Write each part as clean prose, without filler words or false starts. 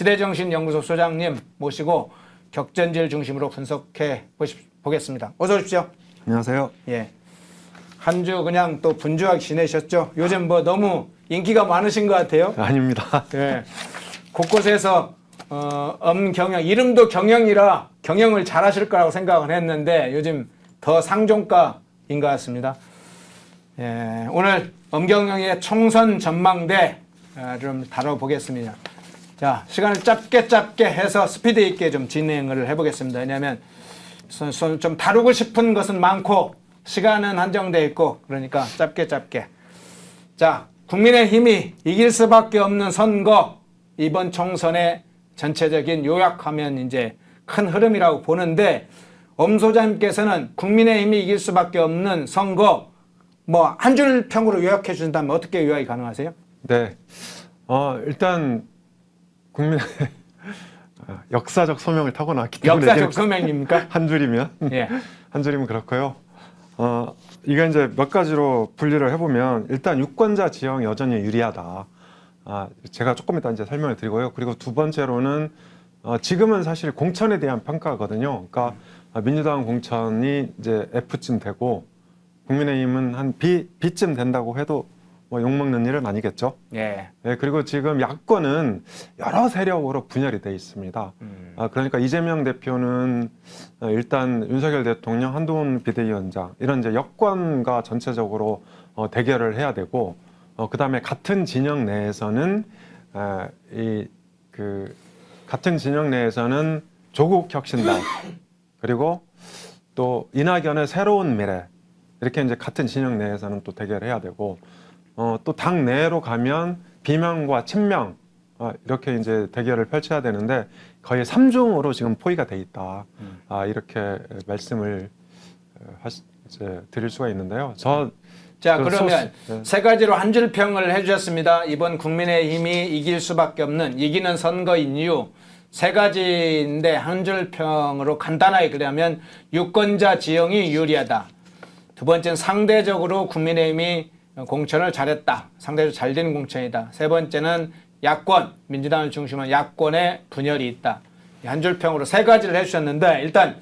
시대정신연구소 소장님 모시고 격전지를 중심으로 분석해 보겠습니다. 어서 오십시오. 안녕하세요. 예. 한 주 그냥 또 분주하게 지내셨죠? 요즘 뭐 너무 인기가 많으신 것 같아요. 아닙니다. 예. 곳곳에서 엄경영, 이름도 경영이라 경영을 잘하실 거라고 생각을 했는데 요즘 더 상종가인 것 같습니다. 예. 오늘 엄경영의 총선 전망대 좀 다뤄보겠습니다. 자, 시간을 짧게 해서 스피드 있게 좀 진행을 해보겠습니다. 왜냐하면 좀 다루고 싶은 것은 많고 시간은 한정되어 있고 그러니까 짧게. 자, 국민의힘이 이길 수밖에 없는 선거, 이번 총선의 전체적인 요약하면 이제 큰 흐름이라고 보는데 엄 소장님께서는 국민의힘이 이길 수밖에 없는 선거 뭐 한 줄 평으로 요약해 주신다면 어떻게 요약이 가능하세요? 네. 일단 국민의 역사적 소명을 타고났기 때문에 역사적 소명입니까? 한 줄이면 예. 한 줄이면 그렇고요. 이거 이제 몇 가지로 분리를 해보면 일단 유권자 지형 여전히 유리하다. 제가 조금 이따 이제 설명을 드리고요. 그리고 두 번째로는 지금은 사실 공천에 대한 평가거든요. 그러니까 민주당 공천이 이제 F쯤 되고 국민의힘은 한 B쯤 된다고 해도 뭐 욕먹는 일은 아니겠죠. 예. 네, 그리고 지금 야권은 여러 세력으로 분열이 돼 있습니다. 그러니까 이재명 대표는 일단 윤석열 대통령, 한동훈 비대위원장 이런 이제 여권과 전체적으로 대결을 해야 되고, 그 다음에 같은 진영 내에서는 같은 진영 내에서는 조국 혁신당 그리고 또 이낙연의 새로운 미래 이렇게 이제 같은 진영 내에서는 또 대결을 해야 되고. 또 당 내로 가면 비명과 친명 이렇게 이제 대결을 펼쳐야 되는데 거의 3중으로 지금 포위가 돼 있다. 이렇게 말씀을 이제 드릴 수가 있는데요. 자, 그러면 세 가지로 한 줄 평을 해주셨습니다. 이번 국민의힘이 이길 수밖에 없는 이기는 선거인 이유 세 가지인데 한 줄 평으로 간단하게 그러면 유권자 지형이 유리하다. 두 번째는 상대적으로 국민의힘이 공천을 잘했다. 상대적으로 잘 된 공천이다. 세 번째는 야권, 민주당을 중심으로 야권의 분열이 있다. 한 줄 평으로 세 가지를 해주셨는데 일단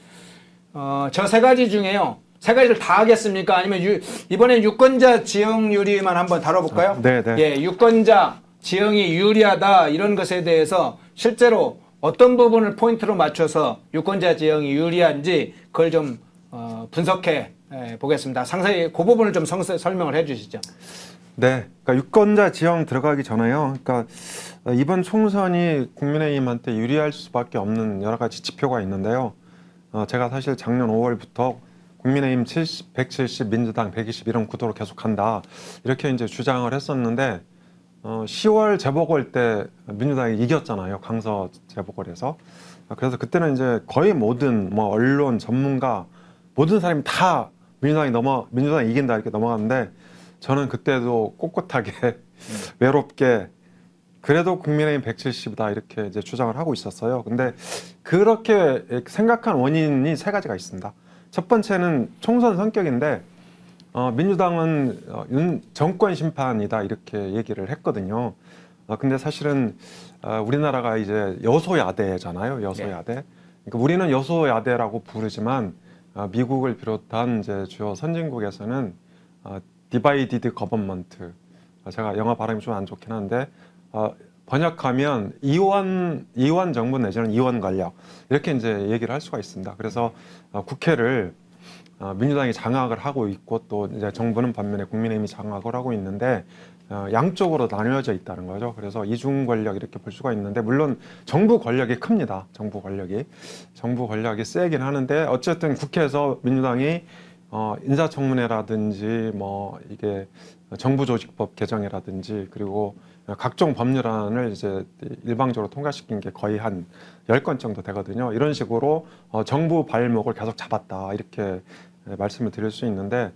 저 세 가지 중에요. 세 가지를 다 하겠습니까? 아니면 이번엔 유권자 지형 유리만 한번 다뤄볼까요? 네. 예, 유권자 지형이 유리하다 이런 것에 대해서 실제로 어떤 부분을 포인트로 맞춰서 유권자 지형이 유리한지 그걸 좀 분석해 보겠습니다. 상세히 그 부분을 좀 설명을 해 주시죠. 네, 그러니까 유권자 지형 들어가기 전에요. 그러니까 이번 총선이 국민의힘한테 유리할 수밖에 없는 여러 가지 지표가 있는데요. 제가 사실 작년 5월부터 국민의힘 170, 민주당 120 이런 구도로 계속한다 이렇게 이제 주장을 했었는데 10월 재보궐 때 민주당이 이겼잖아요. 강서 재보궐에서. 그래서 그때는 이제 거의 모든 뭐 언론 전문가 모든 사람이 다 민주당이 이긴다 이렇게 넘어갔는데 저는 그때도 꼿꼿하게 외롭게 그래도 국민의힘 170이다 이렇게 이제 주장을 하고 있었어요. 근데 그렇게 생각한 원인이 세 가지가 있습니다. 첫 번째는 총선 성격인데 민주당은 정권 심판이다 이렇게 얘기를 했거든요. 근데 사실은 우리나라가 이제 여소야대잖아요. 여소야대. 그러니까 우리는 여소야대라고 부르지만 미국을 비롯한 이제 주요 선진국에서는 디바이디드 거버먼트, 제가 영어 발음이 좀 안 좋긴 한데 번역하면 이원 정부 내지는 이원 권력 이렇게 이제 얘기를 할 수가 있습니다. 그래서 국회를 민주당이 장악을 하고 있고 또 이제 정부는 반면에 국민의힘이 장악을 하고 있는데 양쪽으로 나뉘어져 있다는 거죠. 그래서 이중 권력 이렇게 볼 수가 있는데 물론 정부 권력이 큽니다. 정부 권력이 세긴 하는데 어쨌든 국회에서 민주당이 인사청문회라든지 뭐 이게 정부조직법 개정이라든지 그리고 각종 법률안을 이제 일방적으로 통과시킨 게 거의 한 10건 정도 되거든요. 이런 식으로 정부 발목을 계속 잡았다 이렇게 말씀을 드릴 수 있는데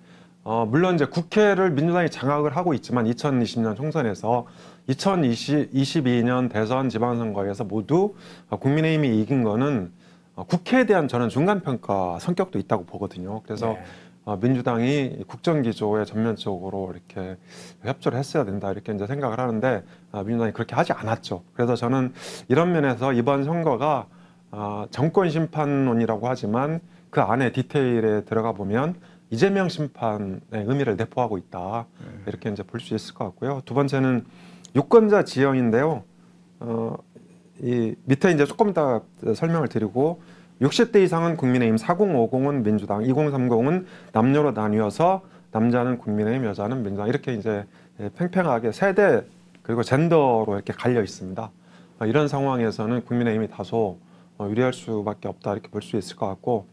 물론 이제 국회를 민주당이 장악을 하고 있지만 2020년 총선에서 2022년 대선 지방선거에서 모두 국민의힘이 이긴 거는 국회에 대한 저는 중간평가 성격도 있다고 보거든요. 그래서 민주당이 국정기조에 전면적으로 이렇게 협조를 했어야 된다 이렇게 이제 생각을 하는데 민주당이 그렇게 하지 않았죠. 그래서 저는 이런 면에서 이번 선거가 정권 심판론이라고 하지만 그 안에 디테일에 들어가 보면 이재명 심판의 의미를 내포하고 있다 이렇게 이제 볼 수 있을 것 같고요. 두 번째는 유권자 지형인데요. 이 밑에 이제 조금 이따 설명을 드리고 60대 이상은 국민의힘, 4050은 민주당, 2030은 남녀로 나뉘어서 남자는 국민의힘, 여자는 민주당 이렇게 이제 팽팽하게 세대 그리고 젠더로 이렇게 갈려 있습니다. 이런 상황에서는 국민의힘이 다소 유리할 수밖에 없다 이렇게 볼 수 있을 것 같고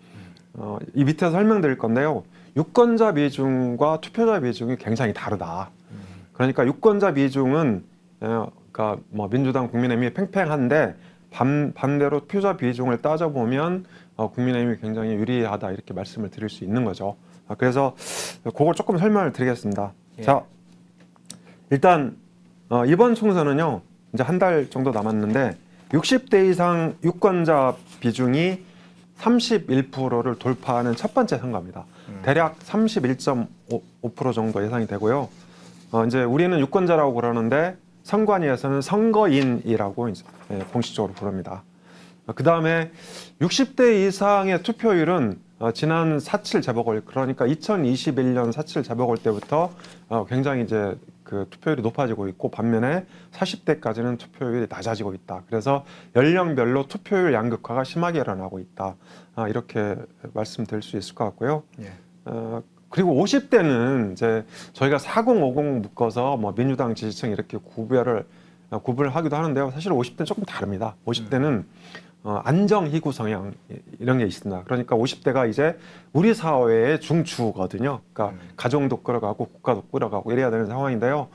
이 밑에서 설명드릴 건데요. 유권자 비중과 투표자 비중이 굉장히 다르다. 그러니까 유권자 비중은 그러니까 뭐 민주당, 국민의힘이 팽팽한데 반대로 투표자 비중을 따져보면 국민의힘이 굉장히 유리하다 이렇게 말씀을 드릴 수 있는 거죠. 그래서 그걸 조금 설명을 드리겠습니다. 예. 자, 일단 이번 총선은요 이제 한 달 정도 남았는데 60대 이상 유권자 비중이 31%를 돌파하는 첫 번째 선거입니다. 대략 31.5% 정도 예상이 되고요. 이제 우리는 유권자라고 그러는데 선관위에서는 선거인이라고 이제 공식적으로 부릅니다. 그 다음에 60대 이상의 투표율은 지난 4.7 재보궐 그러니까 2021년 4.7 재보궐 때부터 굉장히 이제 그 투표율이 높아지고 있고 반면에 40대까지는 투표율이 낮아지고 있다. 그래서 연령별로 투표율 양극화가 심하게 일어나고 있다. 이렇게 말씀드릴 수 있을 것 같고요. 예. 그리고 50대는 이제 저희가 4050 묶어서 뭐 민주당 지지층 이렇게 구분을 하기도 하는데요. 사실 50대는 조금 다릅니다. 50대는 안정 희구 성향 이런 게 있습니다. 그러니까 50대가 이제 우리 사회의 중추거든요. 그러니까 가정도 끌어가고 국가도 끌어가고 이래야 되는 상황인데요.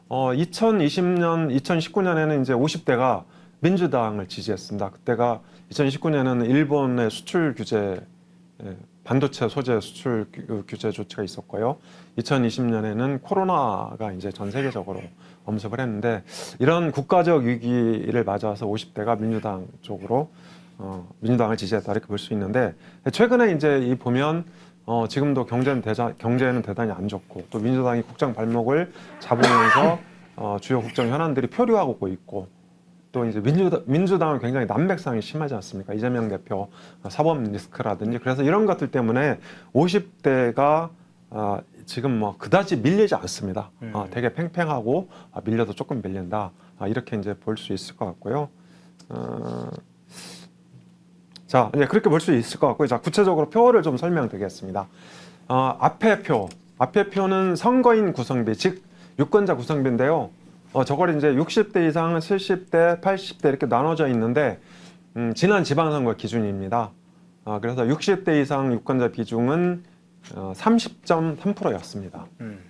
2020년, 2019년에는 이제 50대가 민주당을 지지했습니다. 그때가 2019년에는 일본의 수출 규제 반도체 소재 수출 규제 조치가 있었고요. 2020년에는 코로나가 이제 전 세계적으로 엄습을 했는데 이런 국가적 위기를 맞아서 50대가 민주당 쪽으로 민주당을 지지했다 이렇게 볼 수 있는데 최근에 이제 이 보면 지금도 경제는 대단히 안 좋고 또 민주당이 국정 발목을 잡으면서 주요 국정 현안들이 표류하고 있고 또 이제 민주당은 굉장히 난백상이 심하지 않습니까? 이재명 대표 사법 리스크라든지 그래서 이런 것들 때문에 50대가 지금 뭐 그다지 밀리지 않습니다. 되게 팽팽하고 밀려도 조금 밀린다. 이렇게 이제 볼 수 있을 것 같고요. 자, 이제 그렇게 볼 수 있을 것 같고요. 자, 구체적으로 표를 좀 설명드리겠습니다. 앞에 표는 선거인 구성비, 즉 유권자 구성비인데요. 저걸 이제 60대 이상, 70대, 80대 이렇게 나눠져 있는데 지난 지방선거 기준입니다. 그래서 60대 이상 유권자 비중은 30.3%였습니다.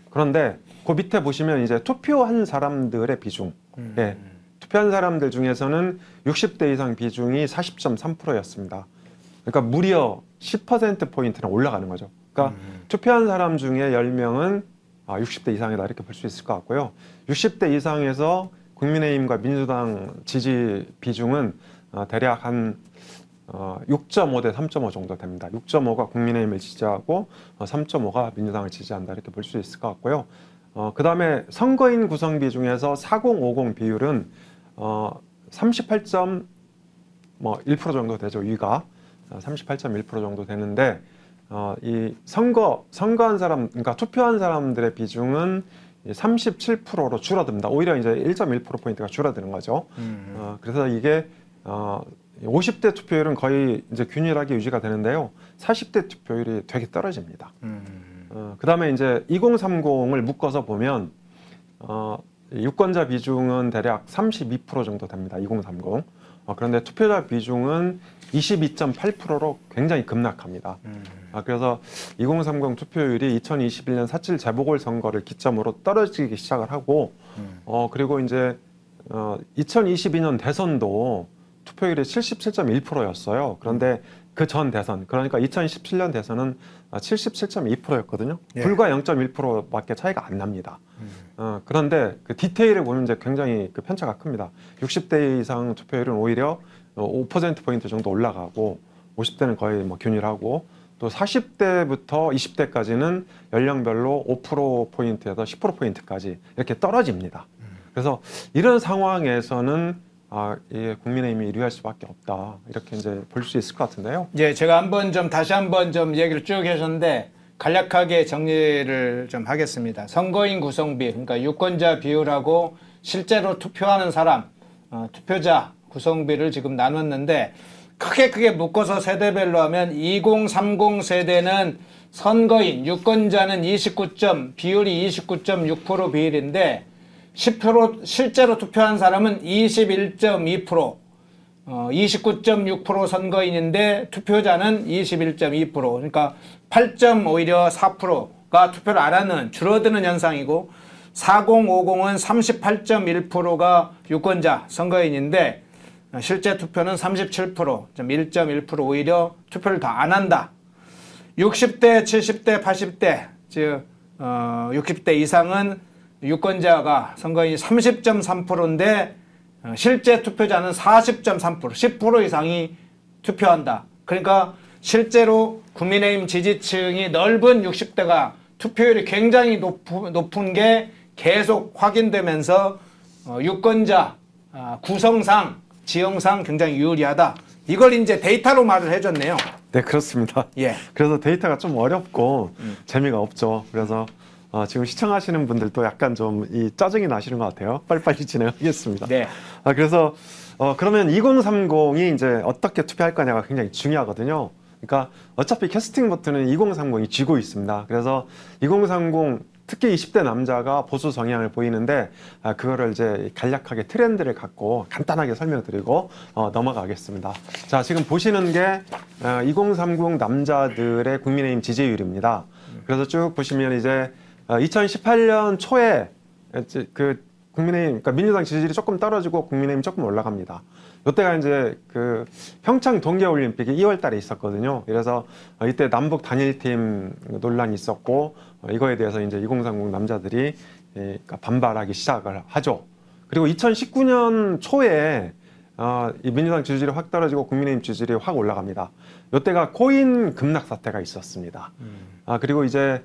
그런데 그 밑에 보시면 이제 투표한 사람들의 비중, 예, 투표한 사람들 중에서는 60대 이상 비중이 40.3%였습니다. 그러니까 무려 10%포인트나 올라가는 거죠. 그러니까 투표한 사람 중에 10명은 60대 이상이다 이렇게 볼 수 있을 것 같고요. 60대 이상에서 국민의힘과 민주당 지지 비중은 대략 한 6.5 대 3.5 정도 됩니다. 6.5가 국민의힘을 지지하고 3.5가 민주당을 지지한다 이렇게 볼 수 있을 것 같고요. 그 다음에 선거인 구성비 중에서 4050 비율은 38.1% 정도 되죠. 위가 38.1% 정도 되는데 이 선거한 사람, 그러니까 투표한 사람들의 비중은 37%로 줄어듭니다. 오히려 이제 1.1%포인트가 줄어드는 거죠. 그래서 이게 50대 투표율은 거의 이제 균일하게 유지가 되는데요. 40대 투표율이 되게 떨어집니다. 그 다음에 이제 2030을 묶어서 보면, 유권자 비중은 대략 32% 정도 됩니다. 2030. 그런데 투표자 비중은 22.8%로 굉장히 급락합니다. 그래서 2030 투표율이 2021년 4.7 재보궐선거를 기점으로 떨어지기 시작을 하고, 그리고 이제 2022년 대선도 투표율이 77.1%였어요. 그런데 그 전 대선, 그러니까 2017년 대선은 77.2%였거든요. 예. 불과 0.1%밖에 차이가 안 납니다. 그런데 그 디테일을 보면 이제 굉장히 그 편차가 큽니다. 60대 이상 투표율은 오히려 5%포인트 정도 올라가고 50대는 거의 뭐 균일하고 또 40대부터 20대까지는 연령별로 5%포인트에서 10%포인트까지 이렇게 떨어집니다. 그래서 이런 상황에서는 이 국민의힘이 유리할 수밖에 없다. 이렇게 이제 볼 수 있을 것 같은데요. 예, 제가 한번 좀 다시 한번 좀 얘기를 쭉 해줬는데 간략하게 정리를 좀 하겠습니다. 선거인 구성비, 그러니까 유권자 비율하고 실제로 투표하는 사람, 투표자 구성비를 지금 나눴는데 크게 묶어서 세대별로 하면 2030 세대는 선거인, 유권자는 비율이 29.6% 비율인데 10% 실제로 투표한 사람은 21.2%, 29.6% 선거인인데 투표자는 21.2%, 그러니까 8.오히려 4%가 투표를 안 하는 줄어드는 현상이고 4050은 38.1%가 유권자 선거인인데 실제 투표는 37%, 1.1% 오히려 투표를 더 안 한다. 60대, 70대, 80대, 즉 60대 이상은 유권자가 선거인이 30.3%인데 실제 투표자는 40.3%, 10% 이상이 투표한다. 그러니까 실제로 국민의힘 지지층이 넓은 60대가 투표율이 굉장히 높은 게 계속 확인되면서 유권자 구성상, 지형상 굉장히 유리하다. 이걸 이제 데이터로 말을 해줬네요. 네, 그렇습니다. 예. 그래서 데이터가 좀 어렵고 재미가 없죠. 그래서 지금 시청하시는 분들도 약간 좀 이 짜증이 나시는 것 같아요. 빨리빨리 진행하겠습니다. 네. 그래서 그러면 2030이 이제 어떻게 투표할 거냐가 굉장히 중요하거든요. 그러니까 어차피 캐스팅 버튼은 2030이 쥐고 있습니다. 그래서 2030 특히 20대 남자가 보수 성향을 보이는데 그거를 이제 간략하게 트렌드를 갖고 간단하게 설명드리고 넘어가겠습니다. 자, 지금 보시는 게 2030 남자들의 국민의힘 지지율입니다. 그래서 쭉 보시면 이제 2018년 초에 그 국민의힘, 그러니까 민주당 지지율이 조금 떨어지고 국민의힘이 조금 올라갑니다. 이때가 이제 그 평창 동계올림픽이 2월 달에 있었거든요. 그래서 이때 남북 단일팀 논란이 있었고 이거에 대해서 이제 2030 남자들이 그러니까 반발하기 시작을 하죠. 그리고 2019년 초에 이 민주당 지지율이 확 떨어지고 국민의힘 지지율이 확 올라갑니다. 이때가 코인 급락 사태가 있었습니다. 그리고 이제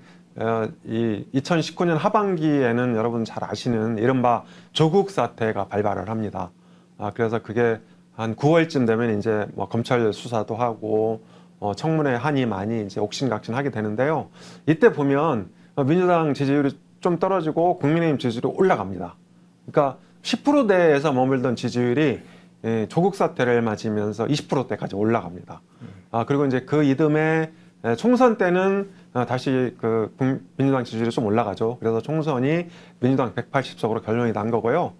이 2019년 하반기에는 여러분 잘 아시는 이른바 조국 사태가 발발을 합니다. 그래서 그게 한 9월쯤 되면 이제 뭐 검찰 수사도 하고 청문회 한이 많이 이제 옥신각신하게 되는데요. 이때 보면 민주당 지지율이 좀 떨어지고 국민의힘 지지율이 올라갑니다. 그러니까 10%대에서 머물던 지지율이 조국 사태를 맞으면서 20%대까지 올라갑니다. 그리고 이제 그 이듬해 총선 때는 다시 그 민주당 지지율이 좀 올라가죠. 그래서 총선이 민주당 180석으로 결론이 난 거고요.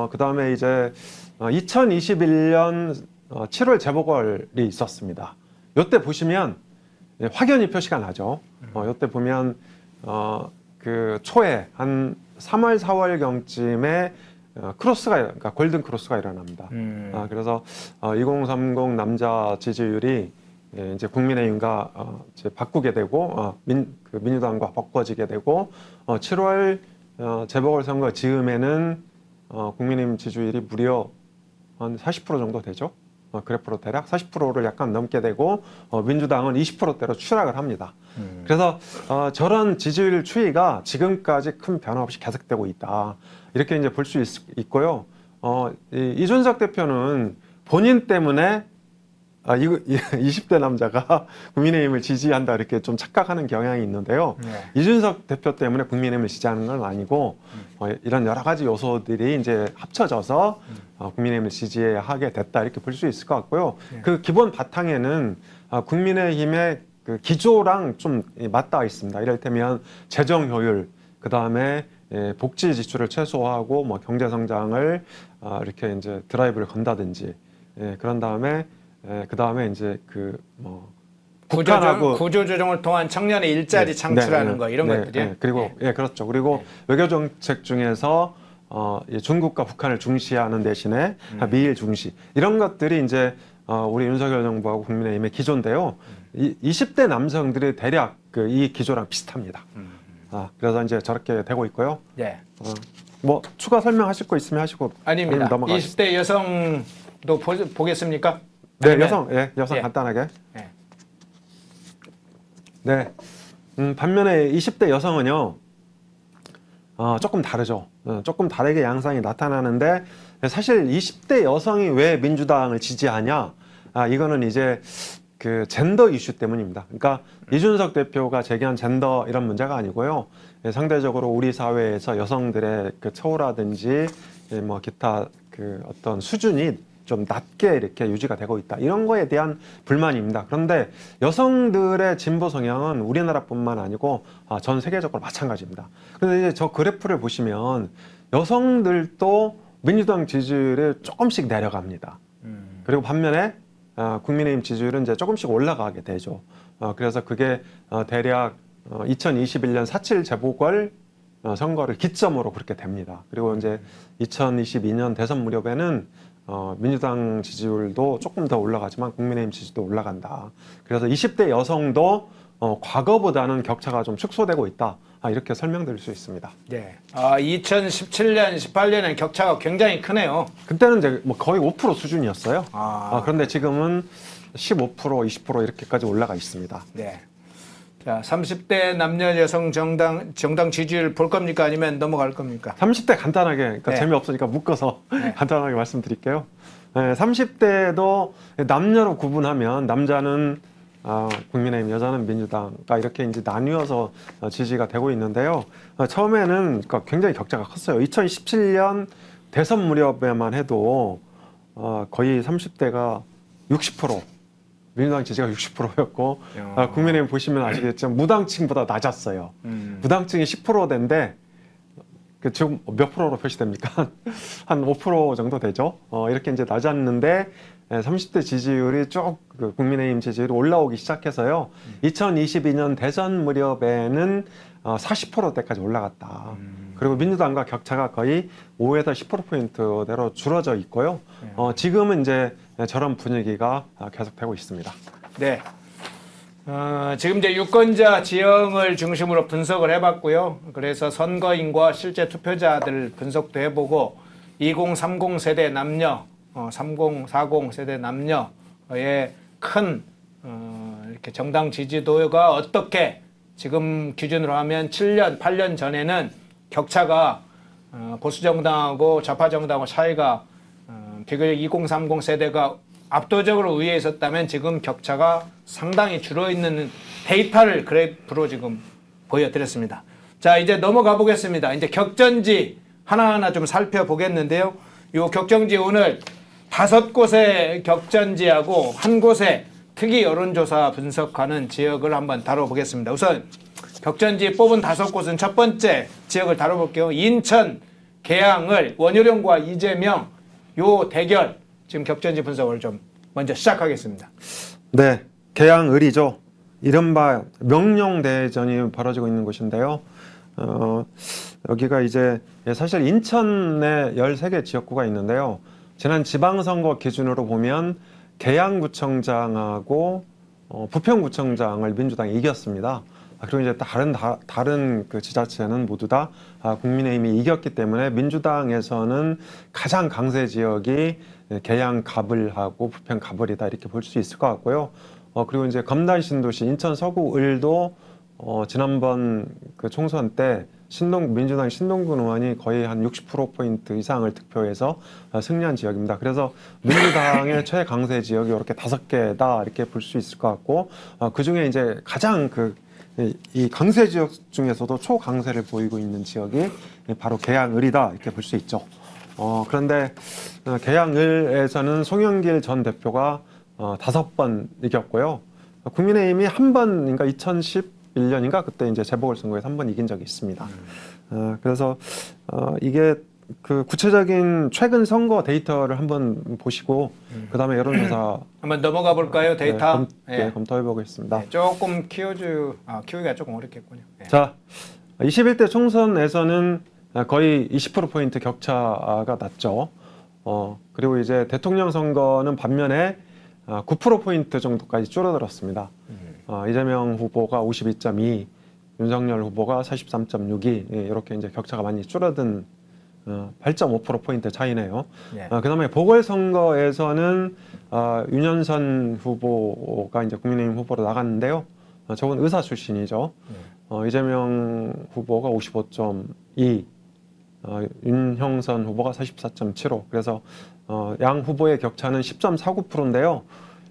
그 다음에 이제 2021년 7월 재보궐이 있었습니다. 이때 보시면 확연히 표시가 나죠. 이때 보면 그 초에 한 3월, 4월 경쯤에 그러니까 골든 크로스가 일어납니다. 그래서 2030 남자 지지율이 이제 국민의힘과 이제 바꾸게 되고 그 민주당과 바꿔지게 되고 7월 재보궐선거 즈음에는 국민의힘 지지율이 무려 한 40% 정도 되죠. 그래프로 대략 40%를 약간 넘게 되고 민주당은 20%대로 추락을 합니다. 그래서 저런 지지율 추이가 지금까지 큰 변화 없이 계속되고 있다. 이렇게 이제 볼 수 있고요. 이준석 대표는 본인 때문에 20대 남자가 국민의힘을 지지한다 이렇게 좀 착각하는 경향이 있는데요. 네. 이준석 대표 때문에 국민의힘을 지지하는 건 아니고 이런 여러 가지 요소들이 이제 합쳐져서 국민의힘을 지지하게 됐다 이렇게 볼 수 있을 것 같고요. 네. 그 기본 바탕에는 국민의힘의 그 기조랑 좀 맞닿아 있습니다. 이를테면 재정 효율, 그 다음에 복지 지출을 최소화하고 뭐 경제 성장을 이렇게 이제 드라이브를 건다든지 그런 다음에 그 다음에 이제 그 뭐 구조조정을 통한 청년의 일자리 창출하는 거 이런 것들이요. 그리고 그렇죠. 그리고 외교 정책 중에서 중국과 북한을 중시하는 대신에 미일 중시 이런 것들이 이제 우리 윤석열 정부하고 국민의힘의 기조인데요. 20대 남성들이 대략 이 기조랑 비슷합니다. 그래서 이제 저렇게 되고 있고요. 네. 뭐 추가 설명하실 거 있으면 하시고 아닙니다. 넘어가겠습니다. 20대 여성도 보겠습니까? 네, 아니면- 여성 예. 간단하게. 네. 네. 반면에 20대 여성은요, 조금 다르죠. 조금 다르게 양상이 나타나는데, 사실 20대 여성이 왜 민주당을 지지하냐? 이거는 이제 그 젠더 이슈 때문입니다. 그러니까 이준석 대표가 제기한 젠더 이런 문제가 아니고요. 상대적으로 우리 사회에서 여성들의 그 처우라든지 뭐 기타 그 어떤 수준이 좀 낮게 이렇게 유지가 되고 있다. 이런 거에 대한 불만입니다. 그런데 여성들의 진보 성향은 우리나라뿐만 아니고 전 세계적으로 마찬가지입니다. 그런데 이제 저 그래프를 보시면 여성들도 민주당 지지율이 조금씩 내려갑니다. 그리고 반면에 국민의힘 지지율은 이제 조금씩 올라가게 되죠. 그래서 그게 대략 2021년 4.7 재보궐 선거를 기점으로 그렇게 됩니다. 그리고 이제 2022년 대선 무렵에는 민주당 지지율도 조금 더 올라가지만 국민의힘 지지도 올라간다. 그래서 20대 여성도 과거보다는 격차가 좀 축소되고 있다. 이렇게 설명드릴 수 있습니다. 네. 2017년, 18년엔 격차가 굉장히 크네요. 그때는 이제 뭐 거의 5% 수준이었어요. 그런데 지금은 15%, 20% 이렇게까지 올라가 있습니다. 네. 자, 30대 남녀 여성 정당 지지율 볼 겁니까? 아니면 넘어갈 겁니까? 30대 간단하게, 그러니까 네. 재미없으니까 묶어서 네. 간단하게 말씀드릴게요. 30대도 남녀로 구분하면 남자는 국민의힘, 여자는 민주당가 이렇게 이제 나뉘어서 지지가 되고 있는데요. 처음에는 그러니까 굉장히 격차가 컸어요. 2017년 대선 무렵에만 해도 거의 30대가 60%, 민주당 지지가 60%였고 국민의힘 보시면 아시겠지만 무당층보다 낮았어요. 무당층이 10%대인데 지금 몇 프로로 표시됩니까? 한 5% 정도 되죠. 이렇게 이제 낮았는데 30대 지지율이 쭉 국민의힘 지지율이 올라오기 시작해서요. 2022년 대선 무렵에는 40%대까지 올라갔다. 그리고 민주당과 격차가 거의 5에서 10%포인트대로 줄어져 있고요. 지금은 이제 저런 분위기가 계속되고 있습니다. 네. 지금 이제 유권자 지형을 중심으로 분석을 해봤고요. 그래서 선거인과 실제 투표자들 분석도 해보고 2030 세대 남녀, 30, 40 세대 남녀의 큰 이렇게 정당 지지도가 어떻게 지금 기준으로 하면 7년, 8년 전에는 격차가 보수 정당하고 좌파 정당하고 차이가 비교적 2030 세대가 압도적으로 우위에 있었다면 지금 격차가 상당히 줄어있는 데이터를 그래프로 지금 보여드렸습니다. 자, 이제 넘어가 보겠습니다. 이제 격전지 하나하나 좀 살펴보겠는데요. 이 격전지 오늘 5곳의 격전지하고 한 곳의 특이 여론조사 분석하는 지역을 한번 다뤄보겠습니다. 우선 격전지 뽑은 5곳은 첫 번째 지역을 다뤄볼게요. 인천, 계양을 원효령과 이재명 요 대결 지금 격전지 분석을 좀 먼저 시작하겠습니다. 네, 계양을이죠. 이른바 명령대전이 벌어지고 있는 곳인데요. 여기가 이제 사실 인천에 13개 지역구가 있는데요. 지난 지방선거 기준으로 보면 계양구청장하고 부평구청장을 민주당이 이겼습니다. 그리고 이제 다른 그 지자체는 모두 다 국민의힘이 이겼기 때문에 민주당에서는 가장 강세 지역이 계양 가불하고 부평 가불이다 이렇게 볼 수 있을 것 같고요. 그리고 이제 검단 신도시 인천 서구 을도 지난번 그 총선 때 민주당 신동근 의원이 거의 한 60%포인트 이상을 득표해서 승리한 지역입니다. 그래서 민주당의 최강세 지역이 이렇게 5개다 이렇게 볼 수 있을 것 같고, 그 중에 이제 가장 이 강세 지역 중에서도 초강세를 보이고 있는 지역이 바로 계양을이다 이렇게 볼 수 있죠. 그런데 계양을에서는 송영길 전 대표가 5번 이겼고요. 국민의힘이 한 번인가 2011년인가 그때 이제 재보궐선거에서 한 번 이긴 적이 있습니다. 그래서 이게 그 구체적인 최근 선거 데이터를 한번 보시고 그다음에 여론조사 한번 넘어가 볼까요? 데이터. 검토해 보겠습니다. 네, 조금 키우기가 조금 어렵겠군요. 네. 자, 21대 총선에서는 거의 20%포인트 격차가 났죠. 그리고 이제 대통령 선거는 반면에 9%포인트 정도까지 줄어들었습니다. 이재명 후보가 52.2, 윤석열 후보가 43.62 이렇게 이제 격차가 많이 줄어든 8.5%포인트 차이네요. 네. 그다음에 보궐선거에서는 윤현선 후보가 이제 국민의힘 후보로 나갔는데요. 저분 의사 출신이죠. 이재명 후보가 55.2, 윤형선 후보가 44.75. 그래서 양 후보의 격차는 10.49%인데요.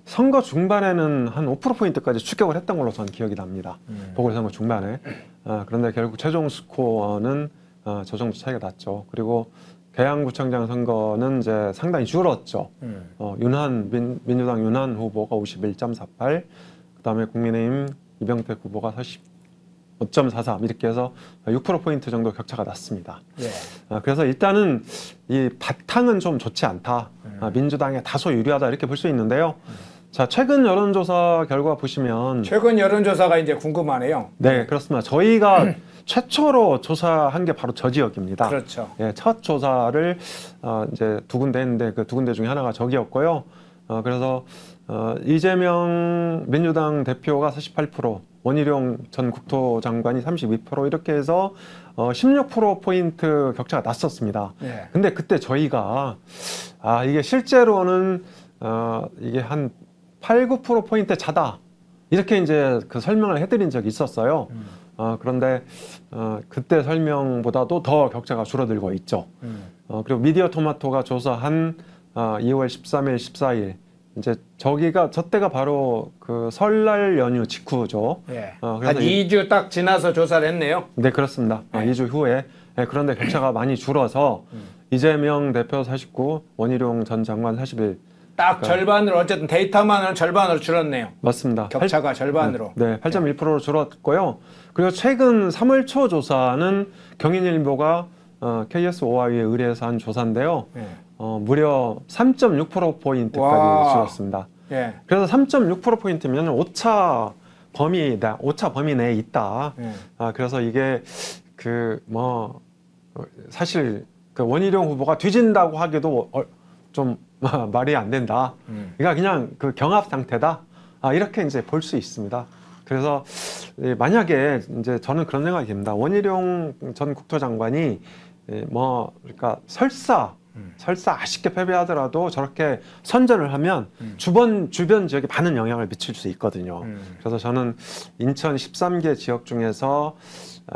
선거 중반에는 한 5%포인트까지 추격을 했던 걸로 저는 기억이 납니다. 보궐선거 중반에. 그런데 결국 최종 스코어는 저 정도 차이가 났죠. 그리고 계양구청장 선거는 이제 상당히 줄었죠. 민주당 윤한 후보가 51.48, 그다음에 국민의힘 이병택 후보가 45.43 이렇게 해서 6%포인트 정도 격차가 났습니다. 예. 그래서 일단은 이 바탕은 좀 좋지 않다. 민주당에 다소 유리하다 이렇게 볼 수 있는데요. 자, 최근 여론조사 결과 보시면 최근 여론조사가 이제 궁금하네요. 네, 그렇습니다. 저희가 최초로 조사한 게 바로 저 지역입니다. 그렇죠. 예, 첫 조사를 이제 두 군데 했는데 그 두 군데 중에 하나가 저기였고요. 그래서 이재명 민주당 대표가 48%, 원희룡 전 국토장관이 32% 이렇게 해서 16%포인트 격차가 났었습니다. 네. 근데 그때 저희가 이게 실제로는 이게 한 8, 9%포인트 차다. 이렇게 이제 그 설명을 해드린 적이 있었어요. 그런데 그때 설명보다도 더 격차가 줄어들고 있죠. 그리고 미디어 토마토가 조사한 2월 13일, 14일 이제 저때가 바로 그 설날 연휴 직후죠. 예. 그래서 한 2주 딱 지나서 조사를 했네요. 네, 그렇습니다. 네. 2주 후에. 그런데 격차가 많이 줄어서 이재명 대표 49, 원희룡 전 장관 41. 딱 절반으로 어쨌든 데이터만은 절반으로 줄었네요. 맞습니다. 격차가 절반으로. 네, 8.1%로 줄었고요. 그리고 최근 3월 초 조사는 경인일보가 KS 오하이에 의뢰해서 한 조사인데요. 예. 무려 3.6%포인트까지 와. 줄었습니다. 예. 그래서 3.6%포인트면 오차 범위 내에 있다. 예. 그래서 이게 사실 그 원희룡 후보가 뒤진다고 하기도 좀 말이 안 된다. 그러니까 그냥 그 경합 상태다. 이렇게 이제 볼 수 있습니다. 그래서 만약에 이제 저는 그런 생각이 듭니다. 원희룡 전 국토장관이 그러니까 설사 아쉽게 패배하더라도 저렇게 선전을 하면 주변 지역에 많은 영향을 미칠 수 있거든요. 그래서 저는 인천 13개 지역 중에서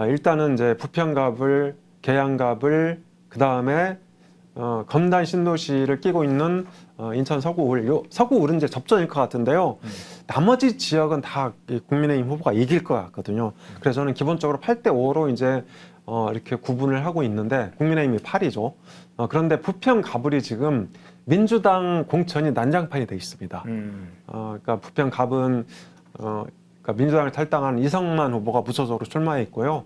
일단은 이제 부평갑을, 계양갑을, 그 다음에 검단 신도시를 끼고 있는 인천 서구울, 서구울은 이제 접전일 것 같은데요. 나머지 지역은 다 국민의힘 후보가 이길 것 같거든요. 그래서 저는 기본적으로 8대5로 이제 이렇게 구분을 하고 있는데 국민의힘이 8이죠. 그런데 부평 갑을이 지금 민주당 공천이 난장판이 돼 있습니다. 그러니까 부평 갑은 그러니까 민주당을 탈당한 이성만 후보가 무소속으로 출마해 있고요.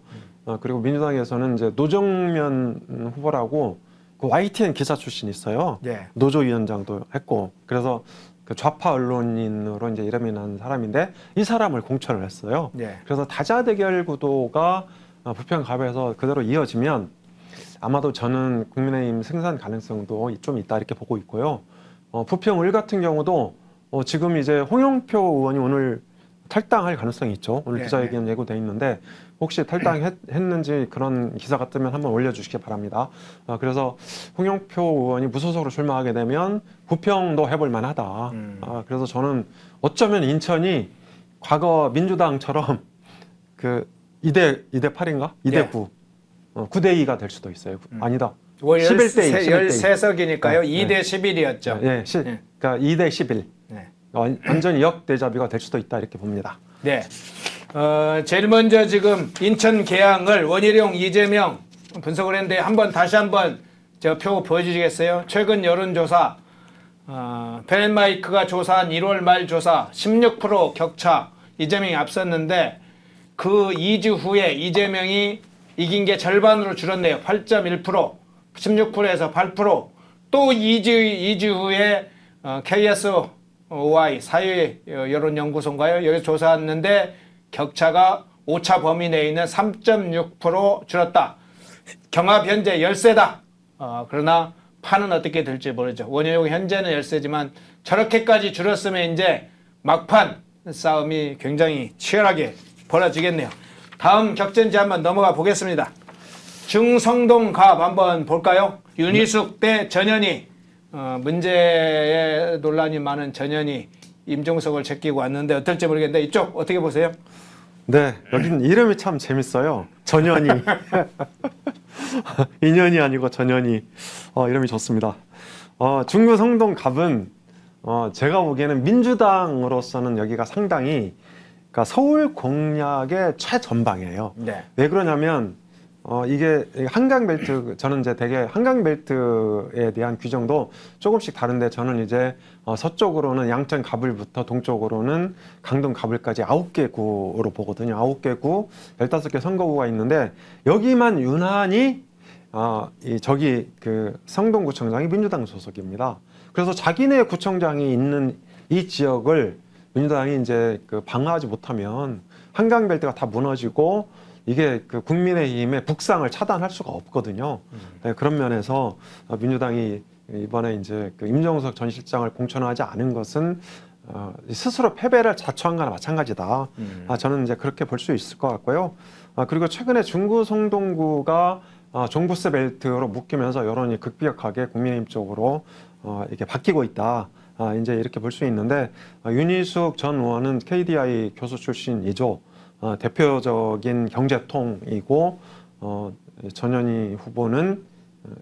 그리고 민주당에서는 이제 노정면 후보라고 그 YTN 기자 출신이 있어요. 예. 노조위원장도 했고, 그래서 그 좌파 언론인으로 이제 이름이 난 사람인데 이 사람을 공천을 했어요. 예. 그래서 다자 대결 구도가 부평갑에서 그대로 이어지면 아마도 저는 국민의힘 승산 가능성도 좀 있다 이렇게 보고 있고요. 부평을 같은 경우도 지금 이제 홍영표 의원이 오늘 탈당할 가능성이 있죠. 오늘 네, 기자회견 예고돼 있는데 혹시 탈당했는지 그런 기사가 뜨면 한번 올려주시기 바랍니다. 그래서 홍영표 의원이 무소속으로 출마하게 되면 부평도 해볼 만하다. 그래서 저는 어쩌면 인천이 과거 민주당처럼 그 2대 8인가? 2대 9. 9대 2가 될 수도 있어요. 아니다. 11대 2. 13석이니까요. 네. 2대 11이었죠. 네, 그러니까 2대 11. 네. 완전히 역대자비가 될 수도 있다 이렇게 봅니다. 네. 제일 먼저 지금 인천 계양을 원희룡, 이재명 분석을 했는데 다시 한번 저 표 보여주시겠어요? 최근 여론조사 벤마이크가 조사한 1월 말 조사 16% 격차 이재명이 앞섰는데 그 2주 후에 이재명이 이긴 게 절반으로 줄었네요. 8.1%, 16%에서 8%. 또 2주 후에 KSOI 사회 여론연구소인가요? 여기서 조사했는데 격차가 오차 범위 내에 있는 3.6% 줄었다. 경합 현재 열세다. 그러나 판은 어떻게 될지 모르죠. 원희룡 현재는 열세지만 저렇게까지 줄었으면 이제 막판 싸움이 굉장히 치열하게 벌어지겠네요. 다음 격전지 한번 넘어가 보겠습니다. 중성동 갑 한번 볼까요? 윤희숙 대 전현희. 문제의 논란이 많은 전현희 임종석을 제끼고 왔는데 어떨지 모르겠는데 이쪽 어떻게 보세요? 네, 여긴 이름이 참 재밌어요. 전현희. 인연이 아니고 전현희. 이름이 좋습니다. 중구 성동 갑은 제가 보기에는 민주당으로서는 여기가 상당히 그러니까 서울 공략의 최전방이에요. 네. 왜 그러냐면 이게 한강벨트, 저는 이제 되게 한강벨트에 대한 규정도 조금씩 다른데, 저는 이제 서쪽으로는 양천 가불부터 동쪽으로는 강동 가불까지 9개 구로 보거든요. 9개 구, 15개 선거구가 있는데, 여기만 유난히 저기 그 성동구청장이 민주당 소속입니다. 그래서 자기네 구청장이 있는 이 지역을 민주당이 이제 그 방어하지 못하면 한강벨트가 다 무너지고 이게 그 국민의힘의 북상을 차단할 수가 없거든요. 네, 그런 면에서 민주당이 이번에 이제 그 임종석 전 실장을 공천하지 않은 것은 스스로 패배를 자초한 거나 마찬가지다. 저는 이제 그렇게 볼 수 있을 것 같고요. 그리고 최근에 중구 성동구가 종부세 벨트로 묶이면서 여론이 급격하게 국민의힘 쪽으로 이렇게 바뀌고 있다. 이제 이렇게 볼 수 있는데, 윤희숙 전 의원은 KDI 교수 출신이죠. 대표적인 경제통이고, 전현희 후보는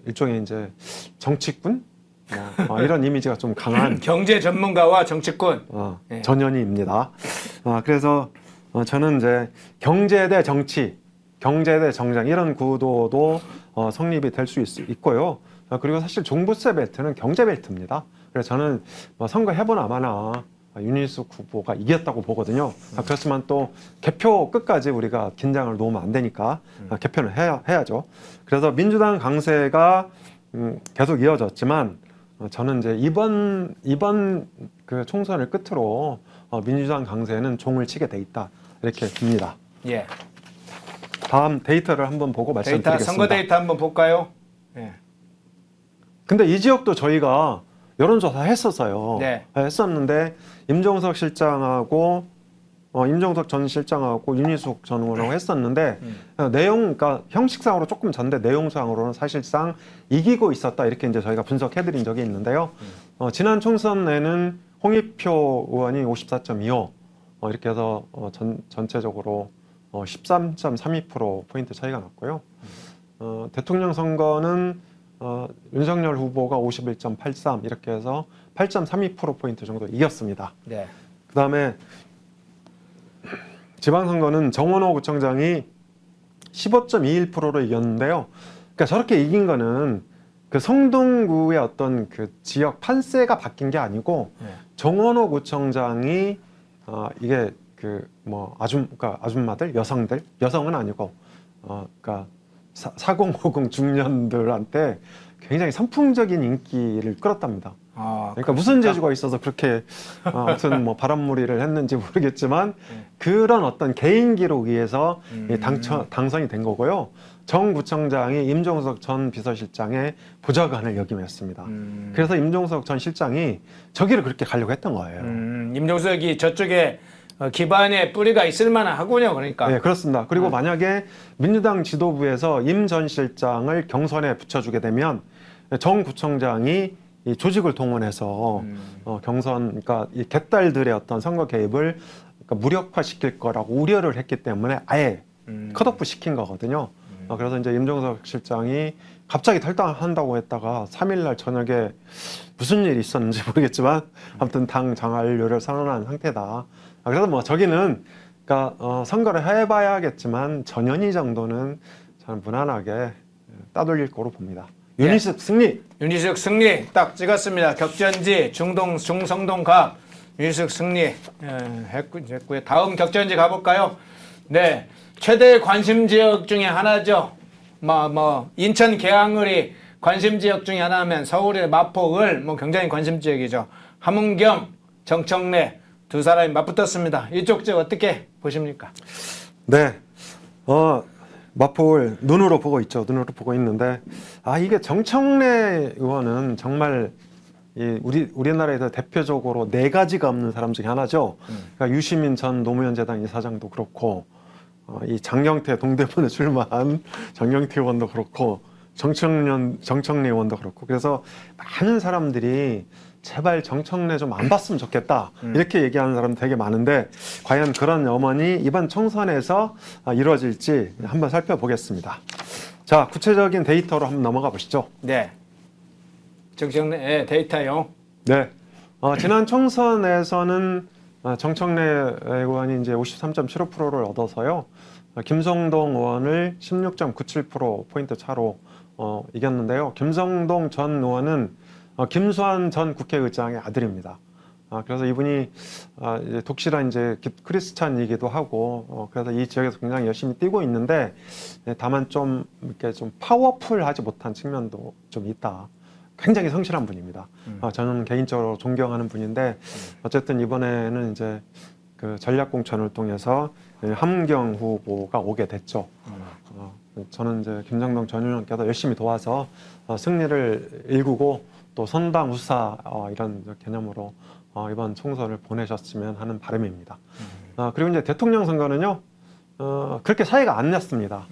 일종의 이제 정치꾼? 이런 이미지가 좀 강한 경제 전문가와 정치꾼. 네. 전현희입니다. 그래서 저는 이제 경제 대 정치, 경제 대 정장 이런 구도도 성립이 될 수 있고요. 그리고 사실 종부세 벨트는 경제 벨트입니다. 그래서 저는 선거 해보나 마나 윤희숙 후보가 이겼다고 보거든요. 그렇지만 또 개표 끝까지 우리가 긴장을 놓으면 안 되니까 개표는 해야죠. 그래서 민주당 강세가 계속 이어졌지만, 저는 이제 이번 그 총선을 끝으로 민주당 강세는 종을 치게 돼 있다, 이렇게 봅니다. 예. 다음 데이터를 한번 보고 말씀드리겠습니다. 선거 데이터 한번 볼까요? 예. 근데 이 지역도 저희가 여론조사 했었어요. 네. 했었는데 임종석 실장하고 임종석 전 실장하고 윤희숙 전 의원하고 했었는데, 내용, 그러니까 형식상으로 조금 전데 내용상으로는 사실상 이기고 있었다, 이렇게 이제 저희가 분석해드린 적이 있는데요. 지난 총선에는 홍익표 의원이 54.25 이렇게 해서 전체적으로 13.32% 포인트 차이가 났고요. 대통령 선거는 윤석열 후보가 51.83 이렇게 해서 8.32% 포인트 정도 이겼습니다. 네. 그다음에 지방선거는 정원호 구청장이 15.21%로 이겼는데요. 그러니까 저렇게 이긴 거는 그 성동구의 어떤 그 지역 판세가 바뀐 게 아니고, 네. 정원호 구청장이 이게 그 뭐 그러니까 아줌마들, 여성은 아니고 그러니까 4050 중년들한테 굉장히 선풍적인 인기를 끌었답니다. 그러니까 무슨 재주가 있어서 그렇게 아무튼 뭐 바람몰이를 했는지 모르겠지만 그런 어떤 개인기로 의해서 당선이 된 거고요. 정 구청장이 임종석 전 비서실장의 보좌관을 역임했습니다. 그래서 임종석 전 실장이 저기를 그렇게 가려고 했던 거예요. 임종석이 저쪽에 기반에 뿌리가 있을 만한 하군요. 그러니까. 네, 그렇습니다. 그리고 만약에 민주당 지도부에서 임 전 실장을 경선에 붙여주게 되면 정 구청장이 이 조직을 동원해서 경선, 그러니까 이 개딸들의 어떤 선거 개입을 그러니까 무력화시킬 거라고 우려를 했기 때문에 아예 컷오프 시킨 거거든요. 그래서 이제 임종석 실장이 갑자기 탈당한다고 했다가 3일날 저녁에 무슨 일이 있었는지 모르겠지만 아무튼 당 장안료를 선언한 상태다. 그래서 뭐 저기는 그러니까 선거를 해봐야겠지만 전현희 정도는 저는 무난하게 따돌릴 거로 봅니다. 윤희숙 승리. 윤희숙 승리 딱 찍었습니다. 격전지 중성동 갑 윤희숙 승리 했고요. 다음 격전지 가볼까요? 네, 최대 관심 지역 중에 하나죠. 인천 계양을이 관심 지역 중에 하나면 서울의 마포을 뭐 굉장히 관심 지역이죠. 함은경, 정청래 두 사람이 맞붙었습니다. 이쪽 지역 어떻게 보십니까? 네, 마포를 눈으로 보고 있죠. 눈으로 보고 있는데 이게 정청래 의원은 정말 우리나라에서 대표적으로 4가지가 없는 사람 중에 하나죠. 그러니까 유시민 전 노무현 재단 이사장도 그렇고 이 장영태 동대문에 출마한 장영태 의원도 그렇고 정청래 의원도 그렇고, 그래서 많은 사람들이 제발 정청래 좀 안 봤으면 좋겠다. 이렇게 얘기하는 사람 되게 많은데 과연 그런 염원이 이번 총선에서 이루어질지 한번 살펴보겠습니다. 자, 구체적인 데이터로 한번 넘어가 보시죠. 네. 정청래 데이터요. 네. 지난 총선에서는 정청래 의원이 이제 53.75%를 얻어서요. 김성동 의원을 16.97% 차로 이겼는데요. 김성동 전 의원은 김수환 전 국회의장의 아들입니다. 그래서 이분이 이제 독실한 이제 크리스찬이기도 하고 그래서 이 지역에서 굉장히 열심히 뛰고 있는데 다만 좀 이렇게 좀 파워풀하지 못한 측면도 좀 있다. 굉장히 성실한 분입니다. 저는 개인적으로 존경하는 분인데 어쨌든 이번에는 이제 그 전략공천을 통해서 함경 후보가 오게 됐죠. 저는 이제 김성동 전 의원께서 열심히 도와서 승리를 일구고 또 선당 우사 이런 개념으로 이번 총선을 보내셨으면 하는 바람입니다. 그리고 이제 대통령 선거는요 그렇게 차이가 안 났습니다.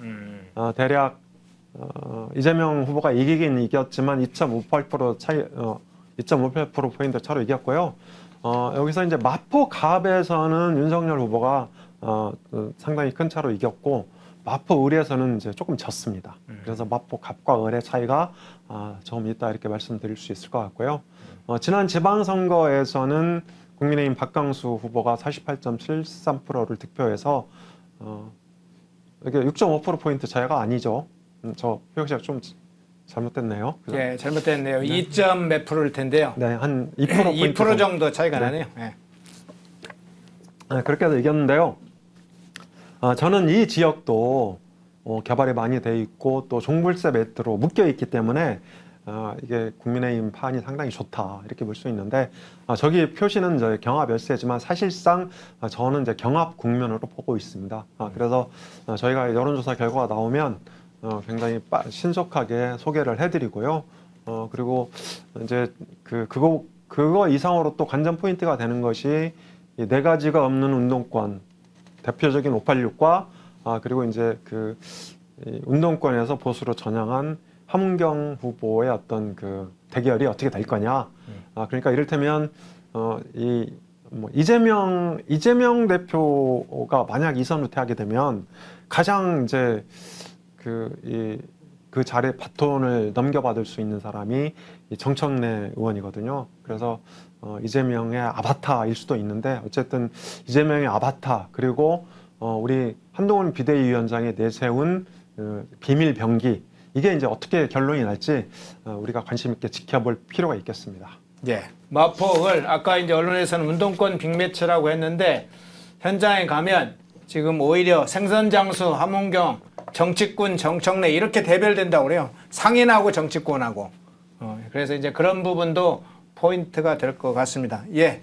대략 이재명 후보가 이기긴 이겼지만 2.58% 차이, 2.58% 차로 이겼고요. 여기서 이제 마포갑에서는 윤석열 후보가 상당히 큰 차로 이겼고 마포을에서는 이제 조금 졌습니다. 그래서 마포갑과 을의 차이가 조금 있다 이렇게 말씀드릴 수 있을 것 같고요. 지난 지방선거에서는 국민의힘 박강수 후보가 48.73%를 득표해서 이게 6.5% 차이가 아니죠. 저 표시가 좀 잘못됐네요. 그죠? 예, 잘못됐네요. 2점 몇 프로일 텐데요. 네, 한 2% 2% 정도 차이가 네. 나네요. 예. 네, 그렇게 해서 이겼는데요. 저는 이 지역도 개발이 많이 돼 있고 또 종불세 매트로 묶여 있기 때문에 이게 국민의힘 판이 상당히 좋다 이렇게 볼 수 있는데 저기 표시는 이제 경합 열세지만 사실상 저는 이제 경합 국면으로 보고 있습니다. 그래서 저희가 여론조사 결과가 나오면 굉장히 신속하게 소개를 해드리고요. 그리고 이제 그거 이상으로 또 관전 포인트가 되는 것이 이 네 가지가 없는 운동권 대표적인 586과 그리고 이제 이 운동권에서 보수로 전향한 함경 후보의 어떤 그 대결이 어떻게 될 거냐. 그러니까 이를테면 이재명 대표가 만약 이선 후퇴하게 되면 가장 이제 그 자리에 바톤을 넘겨받을 수 있는 사람이 이 정청래 의원이거든요. 그래서 이재명의 아바타일 수도 있는데 어쨌든 이재명의 아바타 그리고 우리 한동훈 비대위원장이 내세운 비밀 병기 이게 이제 어떻게 결론이 날지 우리가 관심 있게 지켜볼 필요가 있겠습니다. 예. 마포을 아까 이제 언론에서는 운동권 빅매치라고 했는데 현장에 가면 지금 오히려 생선장수 함은경 정치꾼 정청래 이렇게 대별된다고 그래요. 상인하고 정치꾼하고. 그래서 이제 그런 부분도 포인트가 될 것 같습니다. 예.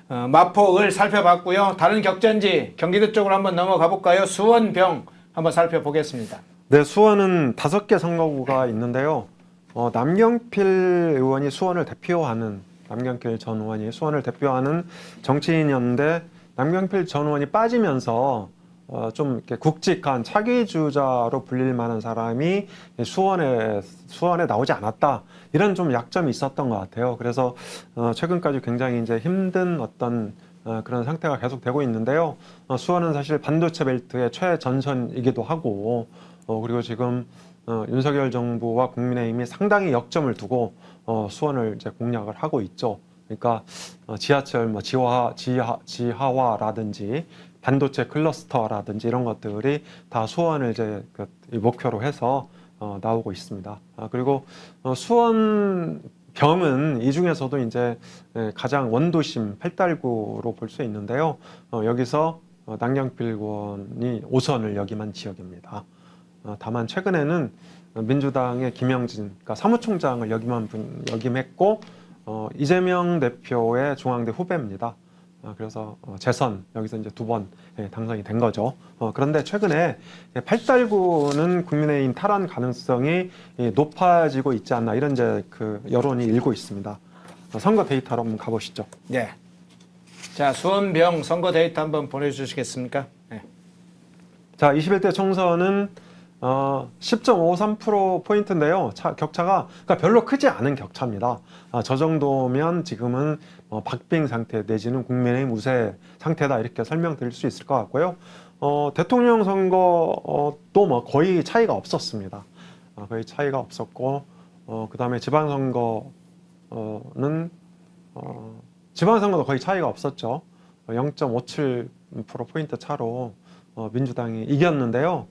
마포을 살펴봤고요. 다른 격전지 경기도 쪽으로 한번 넘어가 볼까요? 수원병 한번 살펴보겠습니다. 네, 수원은 5개 선거구가 있는데요. 남경필 의원이 수원을 대표하는 남경필 전 의원이 수원을 대표하는 정치인이었는데 남경필 전 의원이 빠지면서 좀 이렇게 굵직한 차기주자로 불릴 만한 사람이 수원에 나오지 않았다. 이런 좀 약점이 있었던 것 같아요. 그래서 최근까지 굉장히 이제 힘든 어떤 그런 상태가 계속되고 있는데요. 수원은 사실 반도체 벨트의 최전선이기도 하고 그리고 지금 윤석열 정부와 국민의힘이 상당히 역점을 두고 수원을 이제 공략을 하고 있죠. 그러니까 지하철 지하화라든지 반도체 클러스터라든지 이런 것들이 다 수원을 이제 목표로 해서 나오고 있습니다. 그리고 수원 병은 이 중에서도 이제 가장 원도심 팔달구로 볼 수 있는데요. 여기서 남경필 의원이 5선을 역임한 지역입니다. 다만 최근에는 민주당의 김영진, 그러니까 사무총장을 역임했고 이재명 대표의 중앙대 후배입니다. 그래서 재선 여기서 이제 2번 당선이 된 거죠. 그런데 최근에 팔달구는 국민의힘 탈환 가능성이 높아지고 있지 않나 이런 이제 그 여론이 일고 있습니다. 선거 데이터로 한번 가보시죠. 네. 자, 수원병 선거 데이터 한번 보내주시겠습니까? 네. 자, 21대 총선은 10.53%포인트인데요. 격차가 그러니까 별로 크지 않은 격차입니다. 저 정도면 지금은 박빙 상태 내지는 국민의힘 우세 상태다 이렇게 설명드릴 수 있을 것 같고요. 대통령 선거도 뭐 거의 차이가 없었습니다. 거의 차이가 없었고 그다음에 지방선거는 지방선거도 거의 차이가 없었죠. 0.57%포인트 차로 민주당이 이겼는데요.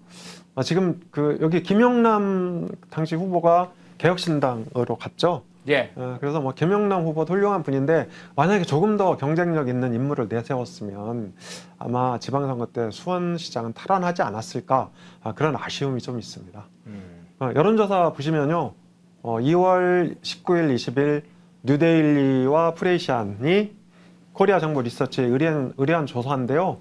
지금 여기 김영남 당시 후보가 개혁신당으로 갔죠. 예. 그래서 뭐 김영남 후보도 훌륭한 분인데 만약에 조금 더 경쟁력 있는 인물을 내세웠으면 아마 지방선거 때 수원시장은 탈환하지 않았을까 그런 아쉬움이 좀 있습니다. 여론조사 보시면요. 2월 19일, 20일 뉴데일리와 프레시안이 코리아 정보 리서치에 의뢰한 조사인데요.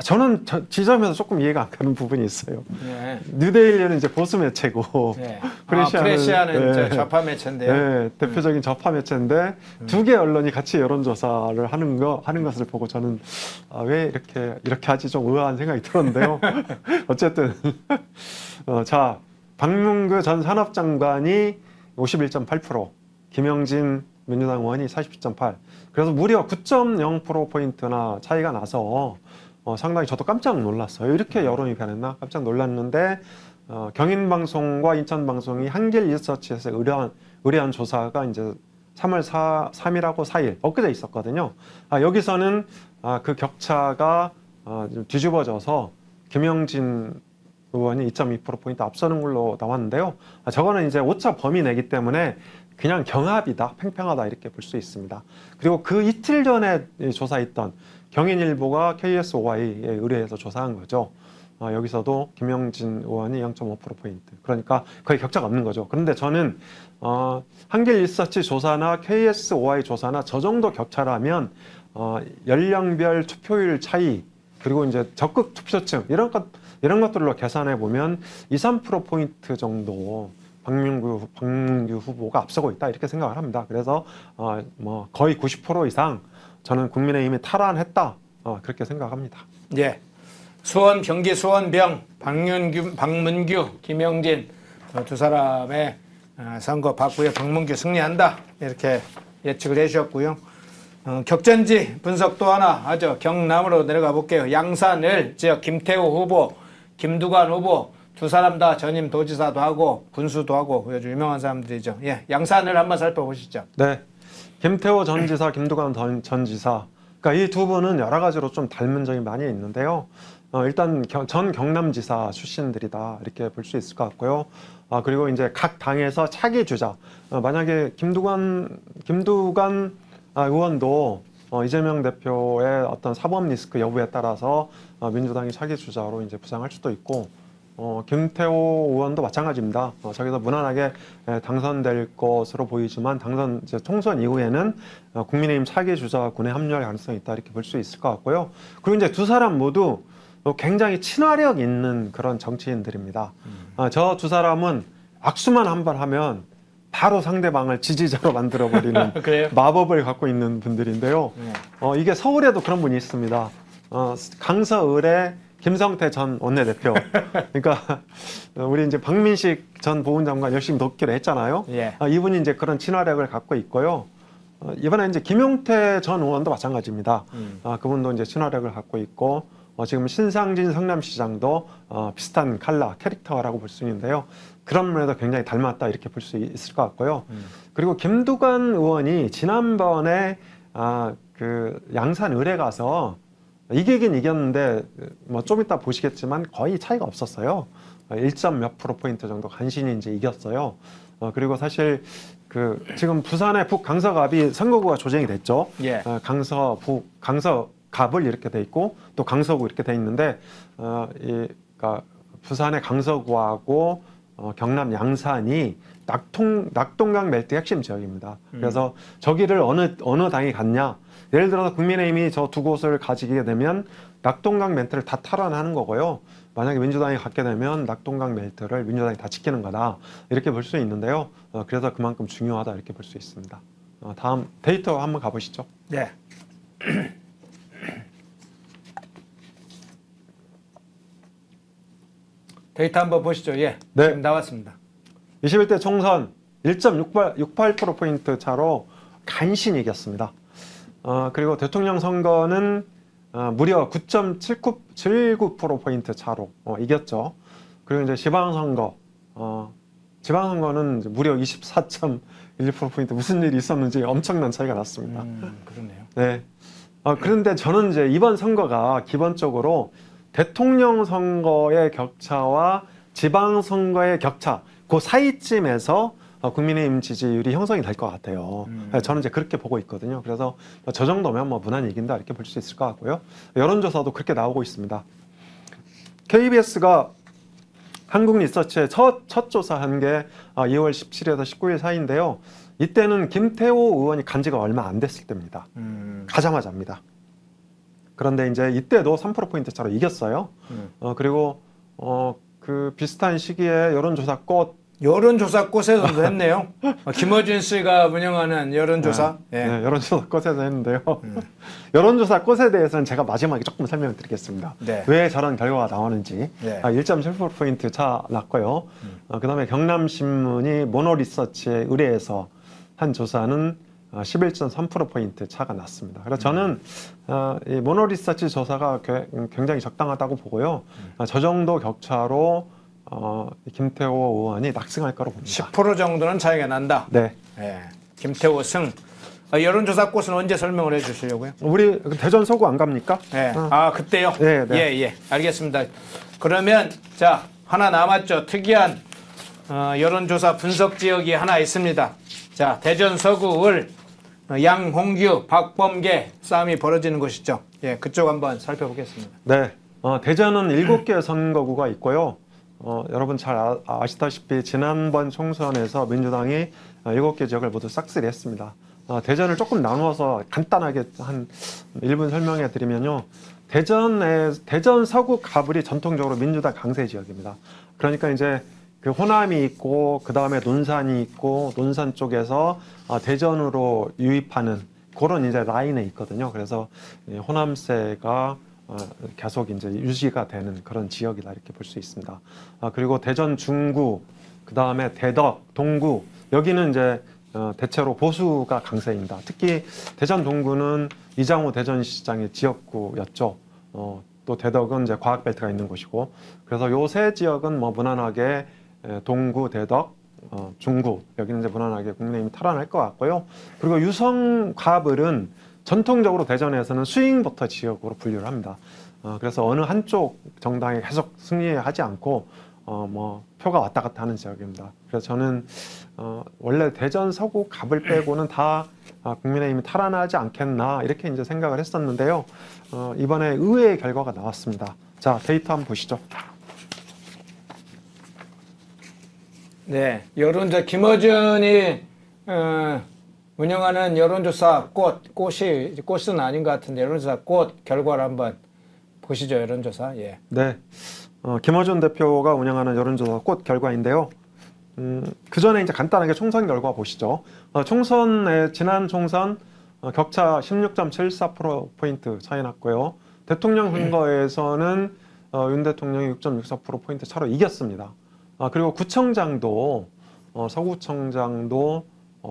저는 지점에서 조금 이해가 안 가는 부분이 있어요. 예. 뉴데일리는 이제 보수 매체고 예. 프레시안은 저 좌파 매체인데요. 네, 대표적인 좌파 매체인데 두 개 언론이 같이 여론조사를 하는 것을 보고 저는 왜 이렇게 하지 좀 의아한 생각이 들었는데요. 어쨌든 자 박문규 전 산업장관이 51.8%, 김영진 민주당 의원이 40.8%. 그래서 무려 9.0%포인트나 차이가 나서 상당히 저도 깜짝 놀랐어요. 이렇게 여론이 변했나? 깜짝 놀랐는데 경인방송과 인천방송이 한길 리서치에서 의뢰한 조사가 이제 3월 3일하고 4일 엊그제 있었거든요. 여기서는 그 격차가 좀 뒤집어져서 김영진 의원이 2.2%포인트 앞서는 걸로 나왔는데요. 저거는 이제 오차 범위 내기 때문에 그냥 경합이다, 팽팽하다 이렇게 볼 수 있습니다. 그리고 그 이틀 전에 조사했던 경인일보가 KSOI에 의뢰해서 조사한 거죠. 여기서도 김영진 의원이 0.5%포인트. 그러니까 거의 격차가 없는 거죠. 그런데 저는 한길 리서치 조사나 KSOI 조사나 저 정도 격차라면 연령별 투표율 차이 그리고 이제 적극 투표층 이런 것들로 계산해 보면 2~3%포인트 정도 박문규 후보가 앞서고 있다 이렇게 생각을 합니다. 그래서 뭐 거의 90% 이상 저는 국민의힘이 탈환했다 그렇게 생각합니다. 예. 수원 경기 수원병 박문규 김영진 두 사람의 선거 받고요. 박문규 승리한다 이렇게 예측을 해주셨고요. 격전지 분석 또 하나 하죠. 경남으로 내려가 볼게요. 양산을 지역 김태우 후보, 김두관 후보 두 사람 다 전임 도지사도 하고 군수도 하고 아주 유명한 사람들이죠. 예, 양산을 한번 살펴보시죠. 네, 김태호 전 지사, 김두관 전 지사. 그러니까 이 두 분은 여러 가지로 좀 닮은 점이 많이 있는데요. 일단 전 경남지사 출신들이다 이렇게 볼 수 있을 것 같고요. 그리고 이제 각 당에서 차기 주자. 만약에 김두관 의원도 이재명 대표의 어떤 사법 리스크 여부에 따라서 민주당이 차기 주자로 이제 부상할 수도 있고. 김태호 의원도 마찬가지입니다. 저기서 무난하게 당선될 것으로 보이지만 이제 총선 이후에는 국민의힘 차기 주자군에 합류할 가능성이 있다 이렇게 볼 수 있을 것 같고요. 그리고 이제 두 사람 모두 굉장히 친화력 있는 그런 정치인들입니다. 저 두 사람은 악수만 한 번 하면 바로 상대방을 지지자로 만들어버리는 마법을 갖고 있는 분들인데요. 이게 서울에도 그런 분이 있습니다. 강서을의 김성태 전 원내대표. 그러니까 우리 이제 박민식 전 보훈장관 열심히 돕기로 했잖아요. 예. 이분이 이제 그런 친화력을 갖고 있고요. 이번에 이제 김용태 전 의원도 마찬가지입니다. 그분도 이제 친화력을 갖고 있고 지금 신상진 성남시장도 비슷한 캐릭터라고 볼 수 있는데요. 그런 면에서 굉장히 닮았다 이렇게 볼 수 있을 것 같고요. 그리고 김두관 의원이 지난번에 그 양산 을에 가서 이기긴 이겼는데 뭐 좀 이따 보시겠지만 거의 차이가 없었어요. 1몇 %포인트 정도 간신히 이제 이겼어요. 그리고 사실 그 지금 부산의 북강서갑이 선거구가 조정이 됐죠. 예. 강서갑을 이렇게 돼 있고 또 강서구 이렇게 돼 있는데 그러니까 부산의 강서구하고 경남 양산이 낙동강 멜트 핵심 지역입니다. 그래서 저기를 어느 당이 갔냐? 예를 들어서 국민의힘이 저 두 곳을 가지게 되면 낙동강 멜트를 다 탈환하는 거고요. 만약에 민주당이 갖게 되면 낙동강 멜트를 민주당이 다 지키는 거다. 이렇게 볼 수 있는데요. 그래서 그만큼 중요하다 이렇게 볼 수 있습니다. 다음 데이터 한번 가보시죠. 네. 데이터 한번 보시죠. 예. 네. 지금 나왔습니다. 21대 총선 1.68%포인트 차로 간신히 이겼습니다. 그리고 대통령 선거는 무려 9.79%포인트 차로 이겼죠. 그리고 이제 지방선거는 이제 무려 24.12%포인트 무슨 일이 있었는지 엄청난 차이가 났습니다. 그렇네요. 네. 그런데 저는 이제 이번 선거가 기본적으로 대통령 선거의 격차와 지방 선거의 격차, 그 사이쯤에서 국민의힘 지지율이 형성이 될 것 같아요. 저는 이제 그렇게 보고 있거든요. 그래서 저 정도면 뭐 무난히 이긴다 이렇게 볼 수 있을 것 같고요. 여론조사도 그렇게 나오고 있습니다. KBS가 한국리서치에 첫 조사한 게 2월 17일에서 19일 사이인데요. 이때는 김태호 의원이 간 지가 얼마 안 됐을 때입니다. 가자마자입니다. 그런데 이제 이때도 3%포인트 차로 이겼어요. 그리고 그 비슷한 시기에 여론조사 꽃에서도 했네요. 김어준 씨가 운영하는 여론조사. 네, 예. 네, 여론조사 꽃에서 했는데요. 여론조사 꽃에 대해서는 제가 마지막에 조금 설명을 드리겠습니다. 네. 왜 저런 결과가 나오는지. 네. 1.7%포인트 차 났고요. 그다음에 경남신문이 모노리서치에 의뢰해서 한 조사는 11.3%포인트 차가 났습니다. 그래서 저는 이 모노리서치 조사가 굉장히 적당하다고 보고요. 저 정도 격차로 김태호 의원이 낙승할 거로 봅니다. 10% 정도는 차이가 난다. 네. 예. 김태호 승. 여론조사 꽃은 언제 설명을 해 주시려고요? 우리 대전 서구 안 갑니까? 예. 그때요? 네, 네. 예. 알겠습니다. 그러면 자, 하나 남았죠. 특이한 여론조사 분석 지역이 하나 있습니다. 자, 대전 서구을 양홍규, 박범계 싸움이 벌어지는 곳이죠. 예, 그쪽 한번 살펴보겠습니다. 네. 대전은 7개 선거구가 있고요. 여러분 잘 아시다시피 지난번 총선에서 민주당이 7개 지역을 모두 싹쓸이했습니다. 대전을 조금 나누어서 간단하게 한 1분 설명해 드리면요. 대전 서구 가불이 전통적으로 민주당 강세 지역입니다. 그러니까 이제 그 호남이 있고 그 다음에 논산이 있고 논산 쪽에서 대전으로 유입하는 그런 이제 라인에 있거든요. 그래서 호남세가 계속 이제 유지가 되는 그런 지역이다 이렇게 볼 수 있습니다. 그리고 대전 중구, 그 다음에 대덕, 동구 여기는 이제 대체로 보수가 강세입니다. 특히 대전 동구는 이장호 대전시장의 지역구였죠. 또 대덕은 이제 과학벨트가 있는 곳이고, 그래서 요 세 지역은 뭐 무난하게 동구, 대덕, 중구 여기는 이제 무난하게 국민의힘이 탈환할 것 같고요. 그리고 유성, 가불은 전통적으로 대전에서는 스윙보터 지역으로 분류를 합니다. 그래서 어느 한쪽 정당이 계속 승리하지 않고 뭐 표가 왔다 갔다 하는 지역입니다. 그래서 저는 원래 대전 서구 갑을 빼고는 다 국민의힘이 탈환하지 않겠나 이렇게 이제 생각을 했었는데요. 이번에 의외의 결과가 나왔습니다. 자, 데이터 한번 보시죠. 네, 여론조사 김어준이 운영하는 여론조사 꽃은 아닌 것 같은데 여론조사 꽃 결과를 한번 보시죠. 여론조사. 예. 네, 김어준 대표가 운영하는 여론조사 꽃 결과인데요. 그 전에 이제 간단하게 총선 결과 보시죠. 지난 총선 격차 16.74%포인트 차이 났고요. 대통령 선거에서는 윤 대통령이 6.64%포인트 차로 이겼습니다. 그리고 구청장도 서구청장도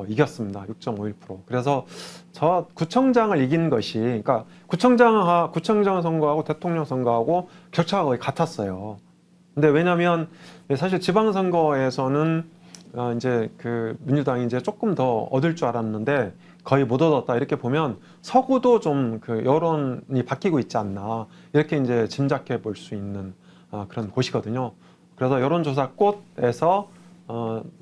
이겼습니다. 6.51%. 그래서 저 구청장을 이긴 것이, 그러니까 구청장 선거하고 대통령 선거하고 격차가 거의 같았어요. 근데 왜냐하면 사실 지방선거에서는 이제 그 민주당이 이제 조금 더 얻을 줄 알았는데 거의 못 얻었다 이렇게 보면 서구도 좀 그 여론이 바뀌고 있지 않나 이렇게 이제 짐작해 볼 수 있는 그런 곳이거든요. 그래서 여론조사 꽃에서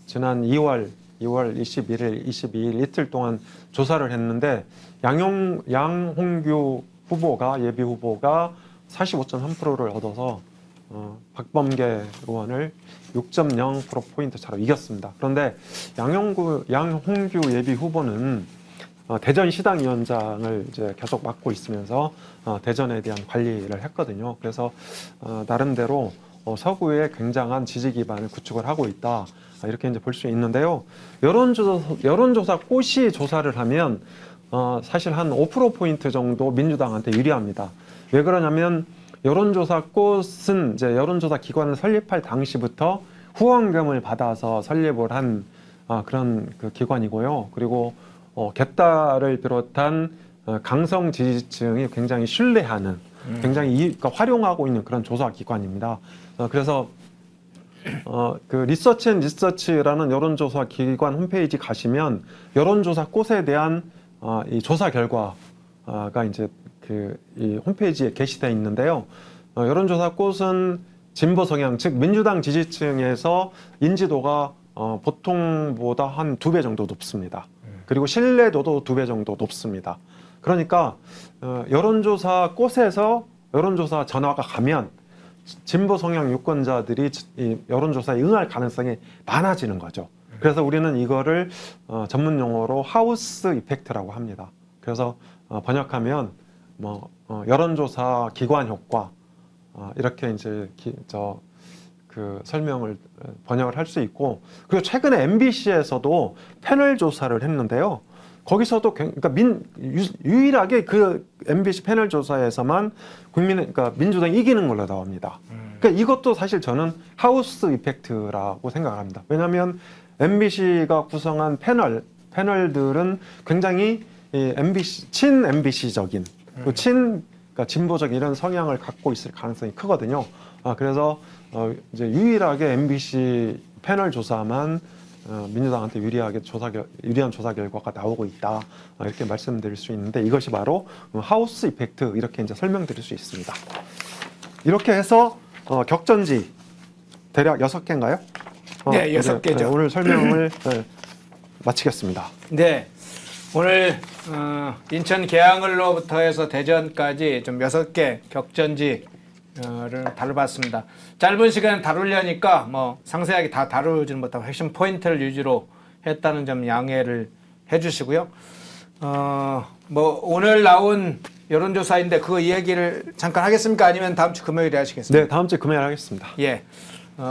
지난 2월 21일, 22일 이틀 동안 조사를 했는데 양홍규 후보가 예비 후보가 45.3%를 얻어서 박범계 의원을 6.0%포인트 차로 이겼습니다. 그런데 양홍규 예비 후보는 대전시당위원장을 이제 계속 맡고 있으면서 대전에 대한 관리를 했거든요. 그래서 나름대로 서구에 굉장한 지지 기반을 구축을 하고 있다. 이렇게 이제 볼 수 있는데요. 여론조사 꽃이 조사를 하면 사실 한 5%포인트 정도 민주당한테 유리합니다. 왜 그러냐면 여론조사 꽃은 이제 여론조사 기관을 설립할 당시부터 후원금을 받아서 설립을 한 그런 그 기관이고요. 그리고 갯다를 비롯한 강성 지지층이 굉장히 신뢰하는, 굉장히 그러니까 활용하고 있는 그런 조사 기관입니다. 그래서 그 리서치 앤 리서치라는 여론조사 기관 홈페이지 가시면 여론조사 꽃에 대한 이 조사 결과가 이제 이 홈페이지에 게시되어 있는데요. 여론조사 꽃은 진보 성향, 즉 민주당 지지층에서 인지도가 보통보다 한 2배 정도 높습니다. 그리고 신뢰도도 2배 정도 높습니다. 그러니까 여론조사 꽃에서 여론조사 전화가 가면 진보 성향 유권자들이 이 여론조사에 응할 가능성이 많아지는 거죠. 그래서 우리는 이거를 전문 용어로 하우스 이펙트라고 합니다. 그래서 번역하면 여론조사 기관 효과 이렇게 이제 그 설명을 번역을 할 수 있고, 그리고 최근에 MBC에서도 패널 조사를 했는데요. 거기서도 그러니까 유일하게 그 MBC 패널 조사에서만 그러니까 민주당이 이기는 걸로 나옵니다. 그러니까 이것도 사실 저는 하우스 이펙트라고 생각합니다. 왜냐하면 MBC가 구성한 패널들은 굉장히 친 MBC적인, 그러니까 진보적인 이런 성향을 갖고 있을 가능성이 크거든요. 그래서 이제 유일하게 MBC 패널 조사만 민주당한테 유리한 조사 결과가 나오고 있다, 이렇게 말씀드릴 수 있는데, 이것이 바로 하우스 이펙트, 이렇게 이제 설명드릴 수 있습니다. 이렇게 해서 격전지 대략 6개인가요? 네, 6개죠. 네, 오늘 설명을 마치겠습니다. 네, 오늘 인천 계양을로부터 해서 대전까지 좀 6개 격전지를 다뤄봤습니다. 짧은 시간에 다루려니까 뭐 상세하게 다 다루지는 못하고 핵심 포인트를 위주로 했다는 점 양해를 해주시고요. 뭐 오늘 나온 여론조사인데 그거 이야기를 잠깐 하겠습니까? 아니면 다음 주 금요일에 하시겠습니까? 네, 다음 주 금요일에 하겠습니다. 예.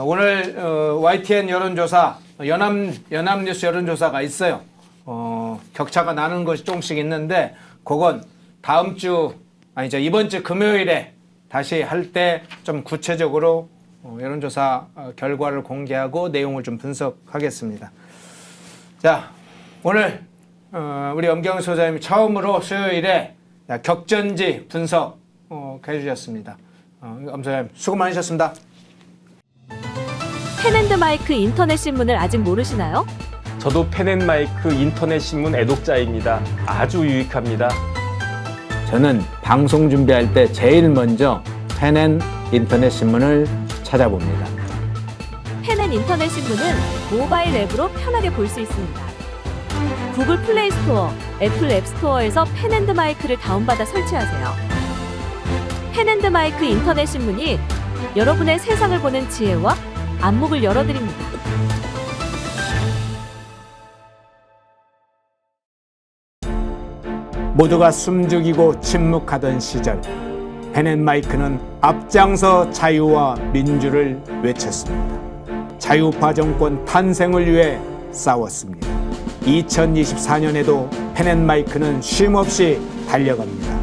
오늘 YTN 여론조사, 연합뉴스 여론조사가 있어요. 격차가 나는 것이 조금씩 있는데 그건 이번 주 금요일에 다시 할 때 좀 구체적으로 여론조사 결과를 공개하고 내용을 좀 분석하겠습니다. 자, 오늘 우리 엄경수 소장님이 처음으로 수요일에 격전지 분석 해주셨습니다. 엄 소장님 수고 많으셨습니다. 펜앤드마이크 인터넷 신문을 아직 모르시나요? 저도 펜앤마이크 인터넷 신문 애독자입니다. 아주 유익합니다. 저는 방송 준비할 때 제일 먼저 펜앤 인터넷 신문을 찾아봅니다. 펜앤 인터넷 신문은 모바일 앱으로 편하게 볼 수 있습니다. 구글 플레이 스토어, 애플 앱 스토어에서 펜앤드마이크를 다운받아 설치하세요. 펜앤드마이크 인터넷 신문이 여러분의 세상을 보는 지혜와 안목을 열어드립니다. 모두가 숨죽이고 침묵하던 시절, 펜앤마이크는 앞장서 자유와 민주를 외쳤습니다. 자유파 정권 탄생을 위해 싸웠습니다. 2024년에도 펜앤마이크는 쉼없이 달려갑니다.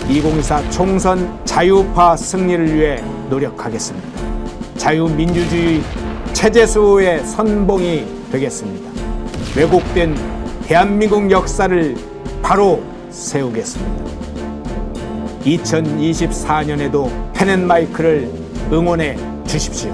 2024 총선 자유파 승리를 위해 노력하겠습니다. 자유민주주의 체제수호의 선봉이 되겠습니다. 왜곡된 대한민국 역사를 바로 세우겠습니다. 2024년에도 펜앤마이크를 응원해 주십시오.